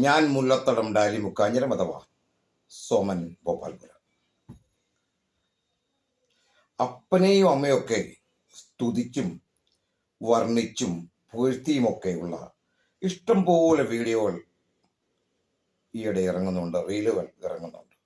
ഞാൻ മുല്ലത്തടം ഡാലി മുക്കാഞ്ഞിരം അഥവാ സോമൻ ഗോപാൽപുര. അപ്പനെയും അമ്മയൊക്കെ സ്തുതിച്ചും വർണ്ണിച്ചും പുകഴ്ത്തിയുമൊക്കെയുള്ള ഇഷ്ടം പോലെ വീഡിയോകൾ ഈയിടെ ഇറങ്ങുന്നുണ്ട്, റീലുകൾ ഇറങ്ങുന്നുണ്ട്.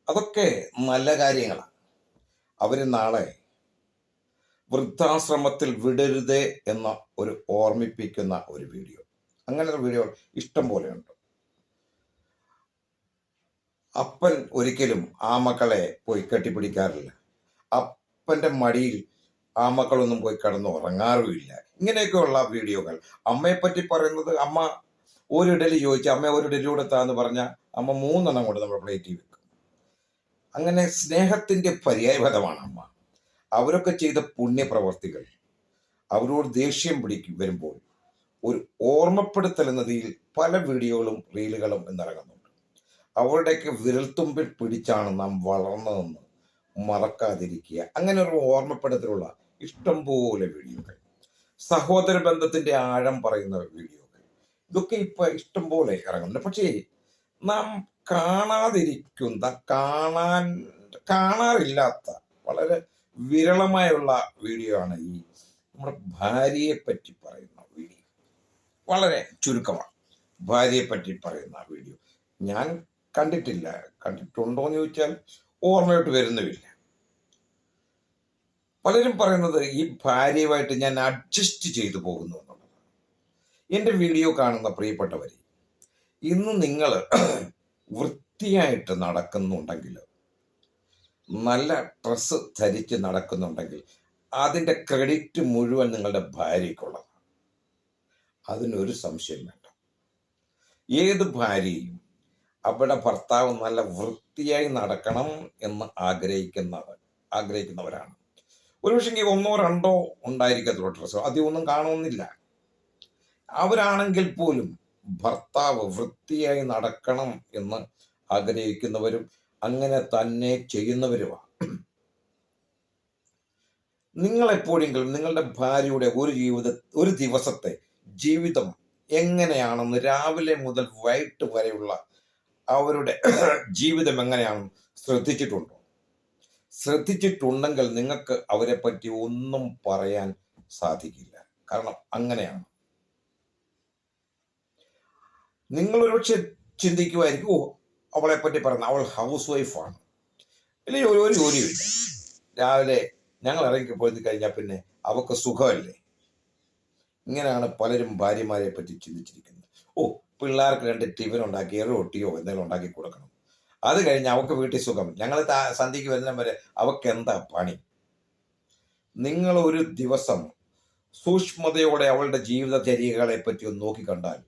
അതൊക്കെ നല്ല കാര്യങ്ങളാണ്. അവർ നാളെ വൃദ്ധാശ്രമത്തിൽ വിടരുതേ എന്ന ഒരു ഓർമ്മിപ്പിക്കുന്ന ഒരു വീഡിയോ, അങ്ങനത്തെ വീഡിയോ ഇഷ്ടം പോലെയുണ്ട്. അപ്പൻ ഒരിക്കലും ആ മക്കളെ പോയി കെട്ടിപ്പിടിക്കാറില്ല. അപ്പൻ്റെ മടിയിൽ ആ മക്കളൊന്നും പോയി കിടന്ന് ഉറങ്ങാറുമില്ല. ഇങ്ങനെയൊക്കെയുള്ള വീഡിയോകൾ. അമ്മയെപ്പറ്റി പറയുന്നത്, അമ്മ ഒരു ഇഡലി ചോദിച്ചാൽ അമ്മ ഒരു ഇഡലി കൊടുത്താന്ന് പറഞ്ഞാൽ അമ്മ 3 കൊണ്ട് നമ്മുടെ പ്ലേറ്റിൽ വെക്കും. അങ്ങനെ സ്നേഹത്തിൻ്റെ പര്യായപദമാണ് അമ്മ. അവരൊക്കെ ചെയ്ത പുണ്യപ്രവർത്തികൾ അവരോട് ദേഷ്യം വരുമ്പോൾ ഒരു ഓർമ്മപ്പെടുത്തൽ എന്നതിൽ പല വീഡിയോകളും റീലുകളും എന്നിറങ്ങുന്നുണ്ട്. അവരുടെയൊക്കെ വിരൽത്തുമ്പിൽ പിടിച്ചാണ് നാം വളർന്നതെന്ന് മറക്കാതിരിക്കുക. അങ്ങനെ ഒരു ഓർമ്മപ്പെടുത്തലുള്ള ഇഷ്ടം പോലെ വീഡിയോകൾ, സഹോദര ബന്ധത്തിന്റെ ആഴം പറയുന്ന വീഡിയോകൾ, ഇതൊക്കെ ഇപ്പൊ ഇഷ്ടം പോലെ ഇറങ്ങുന്നുണ്ട്. പക്ഷേ നാം കാണാറില്ലാത്ത വളരെ വിരളമായുള്ള വീഡിയോ ആണ് ഈ നമ്മുടെ ഭാര്യയെ പറ്റി പറയുന്ന വീഡിയോ. വളരെ ചുരുക്കമാണ് ഭാര്യയെ പറ്റി പറയുന്ന വീഡിയോ. ഞാൻ കണ്ടിട്ടില്ല. കണ്ടിട്ടുണ്ടോ എന്ന് ചോദിച്ചാൽ ഓർമ്മയോട്ട് വരുന്നുമില്ല. പലരും പറയുന്നത് ഈ ഭാര്യയുമായിട്ട് ഞാൻ അഡ്ജസ്റ്റ് ചെയ്തു പോകുന്നു എന്നുള്ളത്. എൻ്റെ വീഡിയോ കാണുന്ന പ്രിയപ്പെട്ടവരെ, ഇന്ന് നിങ്ങൾ വൃത്തിയായിട്ട് നടക്കുന്നുണ്ടെങ്കിൽ, നല്ല ഡ്രസ്സ് ധരിച്ച് നടക്കുന്നുണ്ടെങ്കിൽ അതിൻ്റെ ക്രെഡിറ്റ് മുഴുവൻ നിങ്ങളുടെ ഭാര്യയ്ക്കുള്ളതാണ്. അതിനൊരു സംശയം വേണ്ട. ഏത് ഭാര്യയും അവിടെ ഭർത്താവ് നല്ല വൃത്തിയായി നടക്കണം എന്ന് ആഗ്രഹിക്കുന്നവരാണ്. ഒരു പക്ഷേ 1 or 2 ഉണ്ടായിരിക്കത്തുള്ളൂ ഡ്രസ്സ്, അധികമൊന്നും കാണുമെന്നില്ല. അവരാണെങ്കിൽ പോലും ഭർത്താവ് വൃത്തിയായി നടക്കണം എന്ന് ആഗ്രഹിക്കുന്നവരും അങ്ങനെ തന്നെ ചെയ്യുന്നവരുമാണ്. നിങ്ങളെപ്പോഴെങ്കിലും നിങ്ങളുടെ ഭാര്യയുടെ ഒരു ദിവസത്തെ ജീവിതം എങ്ങനെയാണെന്ന്, രാവിലെ മുതൽ വൈകിട്ട് വരെയുള്ള അവരുടെ ജീവിതം എങ്ങനെയാണെന്ന് ശ്രദ്ധിച്ചിട്ടുണ്ടോ? ശ്രദ്ധിച്ചിട്ടുണ്ടെങ്കിൽ നിങ്ങൾക്ക് അവരെ പറ്റി ഒന്നും പറയാൻ സാധിക്കില്ല. കാരണം അങ്ങനെയാണ്. നിങ്ങളൊരു പക്ഷെ ചിന്തിക്കുമായിരിക്കും, ഓ അവളെ പറ്റി പറയുന്നത് അവൾ ഹൗസ് വൈഫാണ്, അല്ലെങ്കിൽ ഒരു ജോലിയില്ല, രാവിലെ ഞങ്ങൾ ഇറങ്ങിപ്പോയി കഴിഞ്ഞാൽ പിന്നെ അവൾക്ക് സുഖമല്ലേ. ഇങ്ങനെയാണ് പലരും ഭാര്യമാരെ പറ്റി ചിന്തിച്ചിരിക്കുന്നത്. ഓ പിള്ളേർക്ക് 2 ടിഫിൻ ഉണ്ടാക്കി റൊട്ടിയോ എന്തെങ്കിലും ഉണ്ടാക്കി കൊടുക്കണം, അത് കഴിഞ്ഞ് അവൾക്ക് വീട്ടിൽ സുഖം, ഞങ്ങൾ സന്ധ്യയ്ക്ക് വരുന്ന വരെ അവൾക്ക് എന്താ പണി. നിങ്ങൾ ഒരു ദിവസം സൂക്ഷ്മതയോടെ അവളുടെ ജീവിതചര്യകളെ പറ്റി ഒന്ന് നോക്കിക്കണ്ടാൽ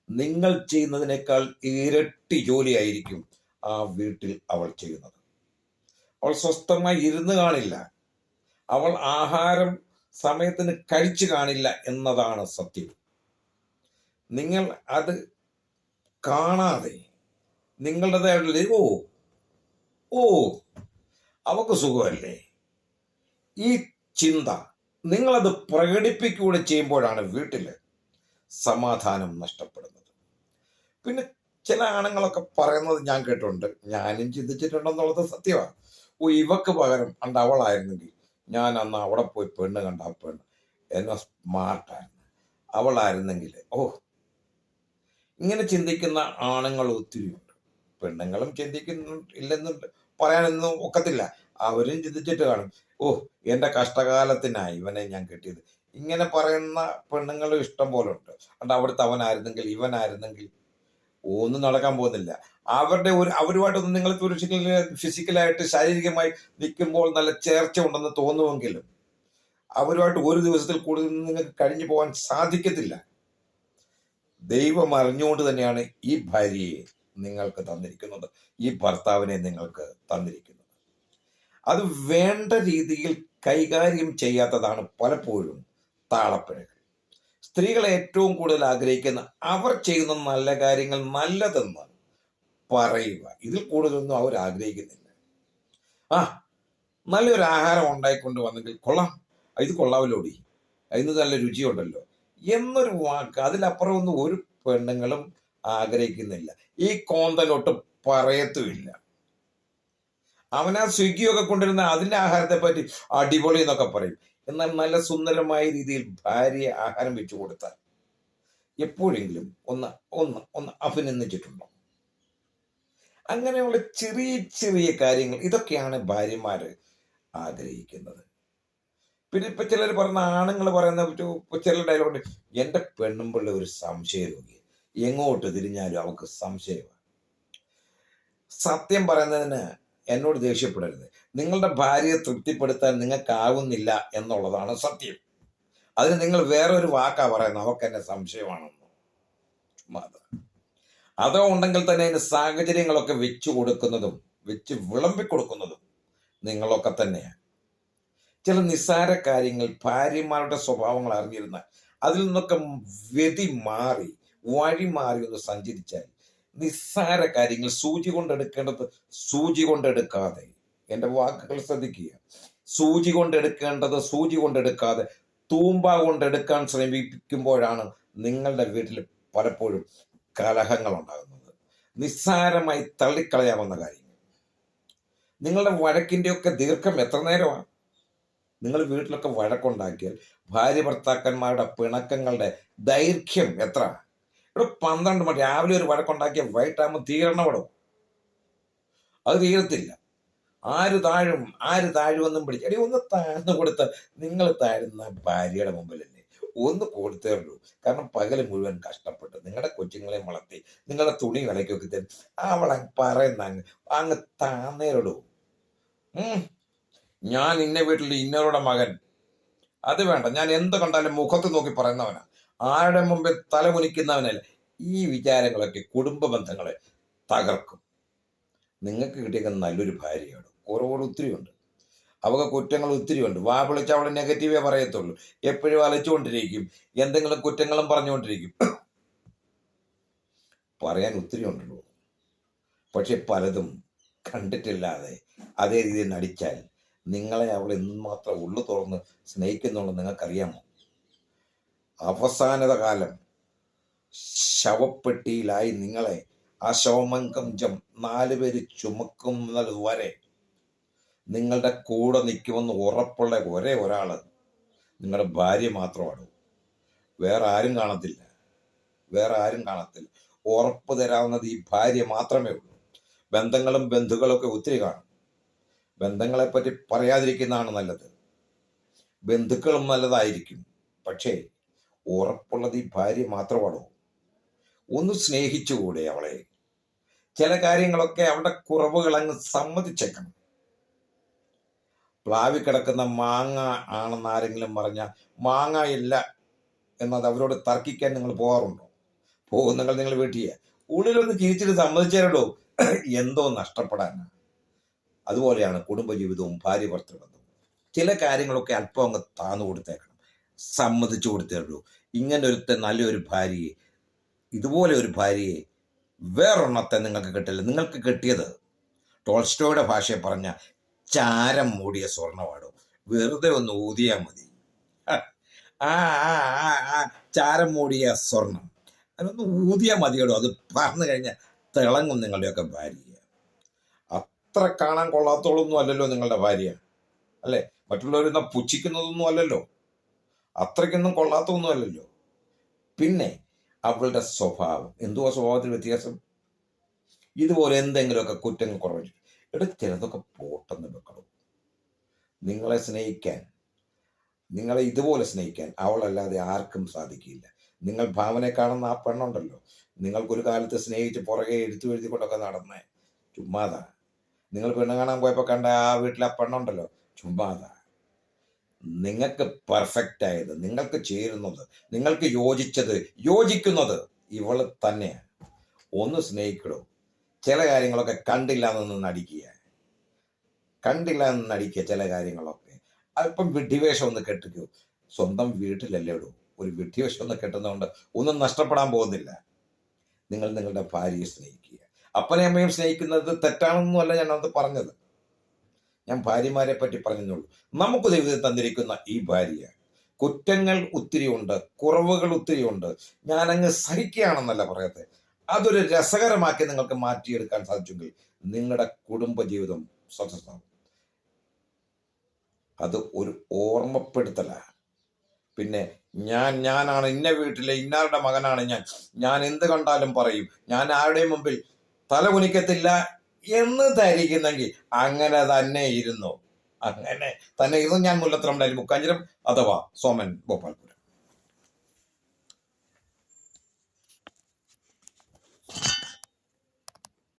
നിങ്ങൾ ചെയ്യുന്നതിനേക്കാൾ ഇരട്ടി ജോലിയായിരിക്കും ആ വീട്ടിൽ അവൾ ചെയ്യുന്നത്. അവൾ സ്വസ്ഥമായി ഇരുന്ന് കാണില്ല, അവൾ ആഹാരം സമയത്തിന് കഴിച്ചു കാണില്ല എന്നതാണ് സത്യം. നിങ്ങൾ അത് കാണാതെ നിങ്ങളുടേതായിട്ടുള്ള ഓ അവക്ക് സുഖമല്ലേ, ഈ ചിന്ത നിങ്ങളത് പ്രകടിപ്പിക്കൂടെ ചെയ്യുമ്പോഴാണ് വീട്ടിൽ സമാധാനം നഷ്ടപ്പെടുന്നത്. പിന്നെ ചില ആണുങ്ങളൊക്കെ പറയുന്നത് ഞാൻ കേട്ടിട്ടുണ്ട്, ഞാനും ചിന്തിച്ചിട്ടുണ്ടെന്നുള്ളത് സത്യമാണ്. ഓ ഇവക്ക് പകരം അവളായിരുന്നെങ്കിൽ ഞാൻ അന്ന് അവിടെ പോയി പെണ്ണ് കണ്ട പെണ്ണ് എന്നെ സ്മാർട്ടായിരുന്നു, അവളായിരുന്നെങ്കിൽ. ഇങ്ങനെ ചിന്തിക്കുന്ന ആണുങ്ങൾ ഒത്തിരിയുണ്ട്. പെണ്ണുങ്ങളും ഇല്ലെന്ന് പറയാനൊന്നും ഒക്കത്തില്ല. അവരും ചിന്തിച്ചിട്ട് കാണും, എൻ്റെ കഷ്ടകാലത്തിനായി ഇവനെ ഞാൻ കെട്ടിയത്. ഇങ്ങനെ പറയുന്ന പെണ്ണുങ്ങളും ഇഷ്ടം പോലെ ഉണ്ട്. അവിടുത്തെ അവനായിരുന്നെങ്കിൽ ഇവനായിരുന്നെങ്കിൽ ഒന്നും നടക്കാൻ പോകുന്നില്ല. അവരുമായിട്ടൊന്നും നിങ്ങൾ ഫിസിക്കലായിട്ട് ശാരീരികമായി നിൽക്കുമ്പോൾ നല്ല ചേർച്ച ഉണ്ടെന്ന് തോന്നുമെങ്കിലും അവരുമായിട്ട് ഒരു ദിവസത്തിൽ കൂടുതൽ നിങ്ങൾക്ക് കഴിഞ്ഞു പോകാൻ സാധിക്കത്തില്ല. ദൈവം അറിഞ്ഞുകൊണ്ട് തന്നെയാണ് ഈ ഭാര്യയെ നിങ്ങൾക്ക് തന്നിരിക്കുന്നത്, ഈ ഭർത്താവിനെ നിങ്ങൾക്ക് തന്നിരിക്കുന്നത്. അത് വേണ്ട രീതിയിൽ കൈകാര്യം ചെയ്യാത്തതാണ് പലപ്പോഴും താളപ്പിഴകൾ. സ്ത്രീകളെ ഏറ്റവും കൂടുതൽ ആഗ്രഹിക്കുന്ന അവർ ചെയ്യുന്ന നല്ല കാര്യങ്ങൾ നല്ലതെന്ന് പറയുക, ഇതിൽ കൂടുതലൊന്നും അവർ ആഗ്രഹിക്കുന്നില്ല. നല്ലൊരു ആഹാരം ഉണ്ടായിക്കൊണ്ട് വന്നെങ്കിൽ കൊള്ളാം, ഇത് കൊള്ളാമല്ലോടി, അതിന് നല്ല രുചിയുണ്ടല്ലോ എന്നൊരു വാക്ക്, അതിലപ്പുറം ഒന്നും ഒരു പെണ്ണുങ്ങളും ആഗ്രഹിക്കുന്നില്ല. ഈ കോന്തനൊട്ട് പറയത്തുമില്ല. അവനാ സ്വിഗ്ഗിയൊക്കെ കൊണ്ടിരുന്ന അതിൻ്റെ ആഹാരത്തെ പറ്റി അടിപൊളി എന്നൊക്കെ പറയും. എന്നാൽ നല്ല സുന്ദരമായ രീതിയിൽ ഭാര്യയെ ആഹാരം വെച്ചു കൊടുത്താൽ എപ്പോഴെങ്കിലും ഒന്ന് ഒന്ന് ഒന്ന് അഭിനന്ദിച്ചിട്ടുണ്ടോ? അങ്ങനെയുള്ള ചെറിയ ചെറിയ കാര്യങ്ങൾ, ഇതൊക്കെയാണ് ഭാര്യമാര് ആഗ്രഹിക്കുന്നത്. പിന്നെ ഇപ്പൊ ചിലർ പറഞ്ഞ ആണുങ്ങൾ പറയുന്ന ചില ഡയലോഗ്, എന്റെ പെണ്ണുമ്പിള്ള ഒരു സംശയ രോഗി, എങ്ങോട്ട് തിരിഞ്ഞാലും അവൾക്ക് സംശയമാണ്. സത്യം പറയുന്നതിന് എന്നോട് ദേഷ്യപ്പെടരുത്. നിങ്ങളുടെ ഭാര്യയെ തൃപ്തിപ്പെടുത്താൻ നിങ്ങൾക്കാവുന്നില്ല എന്നുള്ളതാണ് സത്യം. അതിന് നിങ്ങൾ വേറൊരു വാക്കാ പറയുന്നത്, അവർക്ക് എന്നെ സംശയമാണെന്ന്. അതോ ഉണ്ടെങ്കിൽ തന്നെ അതിന് സാഹചര്യങ്ങളൊക്കെ വെച്ചു കൊടുക്കുന്നതും വെച്ച് വിളമ്പിക്കൊടുക്കുന്നതും നിങ്ങളൊക്കെ തന്നെയാണ്. ചില നിസ്സാര കാര്യങ്ങൾ ഭാര്യമാരുടെ സ്വഭാവങ്ങൾ അറിഞ്ഞിരുന്നാൽ അതിൽ നിന്നൊക്കെ വഴി മാറി ഒന്ന് സഞ്ചരിച്ചാൽ നിസ്സാര കാര്യങ്ങൾ സൂചി കൊണ്ടെടുക്കേണ്ടത് സൂചി കൊണ്ടെടുക്കാതെ, എൻ്റെ വാക്കുകൾ ശ്രദ്ധിക്കുക, സൂചി കൊണ്ടെടുക്കേണ്ടത് സൂചി കൊണ്ടെടുക്കാതെ തൂമ്പ കൊണ്ടെടുക്കാൻ ശ്രമിക്കുമ്പോഴാണ് നിങ്ങളുടെ വീട്ടിൽ പലപ്പോഴും കലഹങ്ങൾ ഉണ്ടാകുന്നത്. നിസ്സാരമായി തള്ളിക്കളയാവുന്ന കാര്യങ്ങൾ. നിങ്ങളുടെ വഴക്കിൻ്റെയൊക്കെ ദീർഘം എത്ര നേരമാണ്? നിങ്ങൾ വീട്ടിലൊക്കെ വഴക്കുണ്ടാക്കിയാൽ ഭാര്യ ഭർത്താക്കന്മാരുടെ പിണക്കങ്ങളുടെ ദൈർഘ്യം എത്ര? ഇവിടെ 12 മണി രാവിലെ ഒരു വഴക്കുണ്ടാക്കിയ വൈകിട്ടാകുമ്പോൾ തീരണവിടും. അത് തീരത്തില്ല. ആര് താഴുമെന്നും പിടിച്ച് എടി ഒന്ന് താഴ്ന്നു കൊടുത്ത, നിങ്ങൾ താഴ്ന്ന ഭാര്യയുടെ മുമ്പിലല്ലേ, ഒന്ന് കൊടുത്തേ ഉള്ളൂ. കാരണം പകല് മുഴുവൻ കഷ്ടപ്പെട്ട് നിങ്ങളുടെ കൊച്ചുങ്ങളെ വളർത്തി നിങ്ങളുടെ തുണി വിലക്കൊക്കെ തരും, അവളെ പറയുന്ന അങ്ങ് താന്നേരിടൂ. ഞാൻ ഇന്ന വീട്ടിൽ ഇന്നവരുടെ മകൻ, അത് വേണ്ട, ഞാൻ എന്ത് കണ്ടാലും മുഖത്ത് നോക്കി പറയുന്നവനാ, ആരുടെ മുമ്പിൽ തലമുനിക്കുന്നവനല്ല. ഈ വിചാരങ്ങളൊക്കെ കുടുംബ ബന്ധങ്ങളെ തകർക്കും. നിങ്ങൾക്ക് കിട്ടിയ നല്ലൊരു ഭാര്യയാണ്, കുറവുകൾ ഒത്തിരിയുണ്ട്, അവൾക്ക് കുറ്റങ്ങൾ ഒത്തിരിയുണ്ട്. വാ വിളിച്ച് അവൾ നെഗറ്റീവേ പറയത്തുള്ളൂ, എപ്പോഴും അലച്ചുകൊണ്ടിരിക്കും, എന്തെങ്കിലും കുറ്റങ്ങളും പറഞ്ഞുകൊണ്ടിരിക്കും. പറയാൻ ഒത്തിരി ഉണ്ടല്ലോ. പക്ഷെ പലതും കണ്ടിട്ടില്ലാതെ അതേ രീതിയിൽ നടിച്ചാൽ നിങ്ങളെ അവൾ എന്തുമാത്രം ഉള്ളു തുറന്ന് സ്നേഹിക്കുന്നുള്ളത് നിങ്ങൾക്കറിയാമോ? അവസാനത കാലം ശവപ്പെട്ടിയിലായി നിങ്ങളെ ആ ശവമങ്കഞ്ചം 4 പേര് ചുമക്കുന്നത് വരെ നിങ്ങളുടെ കൂടെ നിൽക്കുമെന്ന് ഉറപ്പുള്ള ഒരേ ഒരാള് നിങ്ങളുടെ ഭാര്യ മാത്രമാണ്. വേറെ ആരും കാണത്തില്ല. ഉറപ്പ് തരാവുന്നത് ഈ ഭാര്യ മാത്രമേ ഉള്ളൂ. ബന്ധങ്ങളും ബന്ധുക്കളൊക്കെ ഒത്തിരി കാണും. ബന്ധങ്ങളെപ്പറ്റി പറയാതിരിക്കുന്നതാണ് നല്ലത്. ബന്ധുക്കളും നല്ലതായിരിക്കും, പക്ഷേ ഉറപ്പുള്ളത് ഈ ഭാര്യ മാത്രമാണോ? ഒന്ന് സ്നേഹിച്ചുകൂടെ അവളെ? ചില കാര്യങ്ങളൊക്കെ അവളുടെ കുറവുകൾ അങ്ങ് സമ്മതിച്ചേക്കണം. പ്ലാവി കിടക്കുന്ന മാങ്ങ ആണെന്ന് ആരെങ്കിലും പറഞ്ഞാൽ മാങ്ങ ഇല്ല എന്നത് അവരോട് തർക്കിക്കാൻ നിങ്ങൾ പോകാറുണ്ടോ? പോകുന്നെങ്കിൽ നിങ്ങൾ വീട്ടിൽ ഉള്ളിലൊന്ന് ചിരിച്ചിട്ട് സമ്മതിച്ചേരടോ, എന്തോ നഷ്ടപ്പെടാനാണ്. അതുപോലെയാണ് കുടുംബജീവിതവും ഭാര്യ ഭർത്തൃബന്ധവും. ചില കാര്യങ്ങളൊക്കെ അല്പം അങ്ങ് താന്നു കൊടുത്തേക്കണം, സമ്മതിച്ചു കൊടുത്തേടൂ. ഇങ്ങനെ നല്ലൊരു ഭാര്യയെ, ഇതുപോലെ ഒരു ഭാര്യയെ വേറൊരെണ്ണത്തെ നിങ്ങൾക്ക് കിട്ടില്ല. നിങ്ങൾക്ക് കിട്ടിയത് ടോൾസ്റ്റോയുടെ ഭാഷയെ പറഞ്ഞ ചാരം മൂടിയ സ്വർണ്ണമാടോ. വെറുതെ ഒന്ന് ഊതിയാൽ മതി. ആ ചാരം മൂടിയ സ്വർണം അതൊന്ന് ഊതിയാൽ മതിയോടോ. അത് പറഞ്ഞു കഴിഞ്ഞാൽ തിളങ്ങും നിങ്ങളുടെയൊക്കെ ഭാര്യ. അത്ര കാണാൻ കൊള്ളാത്തോളൊന്നും അല്ലല്ലോ നിങ്ങളുടെ ഭാര്യ, അല്ലേ? മറ്റുള്ളവരെന്നാ പുച്ഛിക്കുന്നതൊന്നും അല്ലല്ലോ, അത്രയ്ക്കൊന്നും കൊള്ളാത്തൊന്നും അല്ലല്ലോ. പിന്നെ അവളുടെ സ്വഭാവം, എന്തുവാ സ്വഭാവത്തിൽ വ്യത്യാസം? ഇതുപോലെ എന്തെങ്കിലുമൊക്കെ കുറ്റങ്ങൾ കുറവ് ചിലതൊക്കെ പോട്ടെന്ന് വെക്കണം. നിങ്ങളെ സ്നേഹിക്കാൻ, നിങ്ങളെ ഇതുപോലെ സ്നേഹിക്കാൻ അവളല്ലാതെ ആർക്കും സാധിക്കില്ല. നിങ്ങൾ ഭാവനെ കാണുന്ന ആ പെണ്ണുണ്ടല്ലോ, നിങ്ങൾക്കൊരു കാലത്ത് സ്നേഹിച്ച് പുറകെ എഴുതിക്കൊണ്ടൊക്കെ നടന്നേ, ചുമ്മാതാ. നിങ്ങൾ പെണ്ണ് കാണാൻ പോയപ്പോൾ കണ്ട ആ വീട്ടിലെ ആ പെണ്ണുണ്ടല്ലോ, ചുമ്മാതാ. നിങ്ങൾക്ക് പെർഫെക്റ്റ് ആയത്, നിങ്ങൾക്ക് ചേരുന്നത്, നിങ്ങൾക്ക് യോജിക്കുന്നത് ഇവള് തന്നെയാണ്. ഒന്ന് സ്നേഹിക്കടോ. ചില കാര്യങ്ങളൊക്കെ കണ്ടില്ല എന്ന് നടിക്കുക. ചില കാര്യങ്ങളൊക്കെ അല്പം വിഡ്ഢിവേഷം ഒന്ന് കെട്ടിക്കോ. സ്വന്തം വീട്ടിലല്ലേ ഇടൂ, ഒരു വിഡ്ഢിവേഷം ഒന്ന് കെട്ടുന്നതുകൊണ്ട് ഒന്നും നഷ്ടപ്പെടാൻ പോകുന്നില്ല. നിങ്ങൾ നിങ്ങളുടെ ഭാര്യയെ സ്നേഹിക്കുക. അപ്പനെ അമ്മയും സ്നേഹിക്കുന്നത് തെറ്റാണെന്നല്ല ഞാനത് പറഞ്ഞത്. ഞാൻ ഭാര്യമാരെ പറ്റി പറഞ്ഞെന്നുള്ളൂ. നമുക്ക് ദൈവത്തിൽ തന്നിരിക്കുന്ന ഈ ഭാര്യ, കുറ്റങ്ങൾ ഒത്തിരിയുണ്ട്, കുറവുകൾ ഒത്തിരിയുണ്ട്, ഞാനങ്ങ് സഹിക്കുകയാണെന്നല്ല പറയത്തെ, അതൊരു രസകരമാക്കി നിങ്ങൾക്ക് മാറ്റിയെടുക്കാൻ സാധിച്ചെങ്കിൽ നിങ്ങളുടെ കുടുംബജീവിതം സക്സസ്സാകും. അത് ഒരു ഓർമ്മപ്പെടുത്തലാണ്. പിന്നെ ഞാനാണ് ഇന്ന വീട്ടിലെ ഇന്നാരുടെ മകനാണ് ഞാൻ എന്ത് കണ്ടാലും പറയും, ഞാൻ ആരുടെയും മുമ്പിൽ തല കുനിക്കത്തില്ല എന്ന് ധരിക്കുന്നെങ്കിൽ അങ്ങനെ തന്നെ ഇരുന്നു. ഞാൻ മുല്ലത്തറ മുക്കാഞ്ചിരം അഥവാ സോമൻ ഗോപാൽപുരം.